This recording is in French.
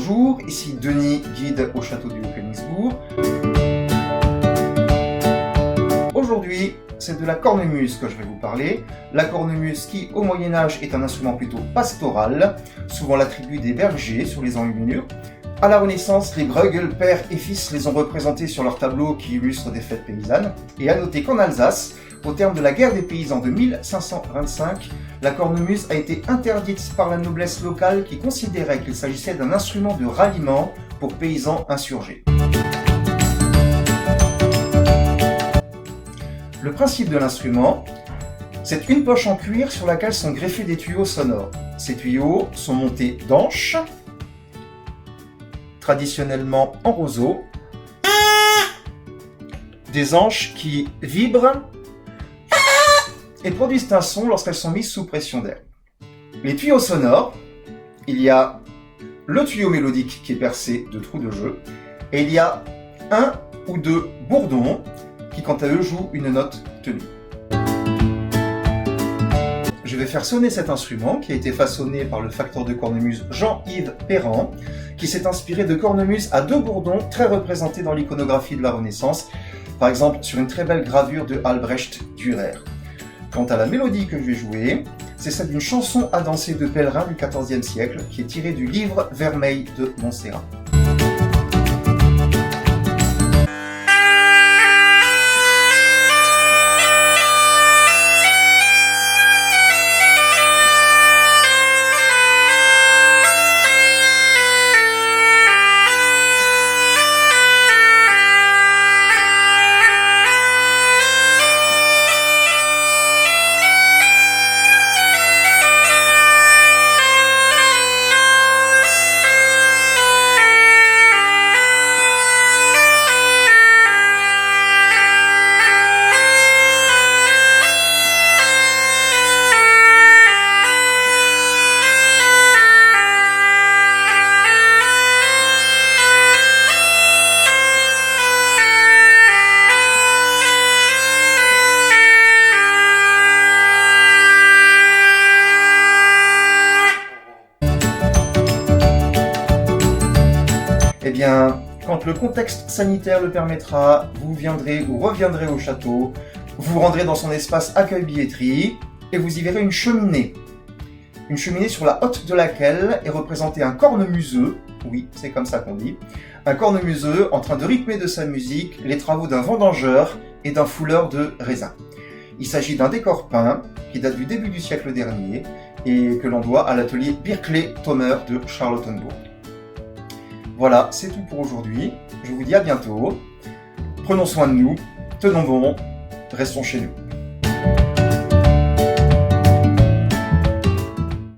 Bonjour, ici Denis, guide au château du Haut-Königsbourg. Aujourd'hui, c'est de la cornemuse que je vais vous parler. La cornemuse qui, au Moyen-Âge, est un instrument plutôt pastoral, souvent l'attribut des bergers sur les enluminures. À la Renaissance, les Bruegel, père et fils, les ont représentés sur leurs tableaux qui illustrent des fêtes paysannes. Et à noter qu'en Alsace, au terme de la guerre des paysans de 1525, la cornemuse a été interdite par la noblesse locale qui considérait qu'il s'agissait d'un instrument de ralliement pour paysans insurgés. Le principe de l'instrument, c'est une poche en cuir sur laquelle sont greffés des tuyaux sonores. Ces tuyaux sont montés d'anches, traditionnellement en roseau, des anches qui vibrent et produisent un son lorsqu'elles sont mises sous pression d'air. Les tuyaux sonores, il y a le tuyau mélodique qui est percé de trous de jeu, et il y a un ou deux bourdons qui quant à eux jouent une note tenue. Je vais faire sonner cet instrument qui a été façonné par le facteur de cornemuse Jean-Yves Perrand, qui s'est inspiré de cornemuses à deux bourdons très représentés dans l'iconographie de la Renaissance, par exemple sur une très belle gravure de Albrecht Dürer. Quant à la mélodie que je vais jouer, c'est celle d'une chanson à danser de pèlerin du XIVe siècle qui est tirée du livre Vermeil de Montserrat. Eh bien, quand le contexte sanitaire le permettra, vous viendrez ou reviendrez au château, vous rendrez dans son espace accueil-billetterie et vous y verrez une cheminée. Une cheminée sur la hotte de laquelle est représenté un cornemuseux, oui, c'est comme ça qu'on dit, un cornemuseux en train de rythmer de sa musique les travaux d'un vendangeur et d'un fouleur de raisins. Il s'agit d'un décor peint qui date du début du siècle dernier et que l'on doit à l'atelier Birkle-Thommer de Charlottenbourg. Voilà, c'est tout pour aujourd'hui. Je vous dis à bientôt. Prenons soin de nous, tenons bon, restons chez nous.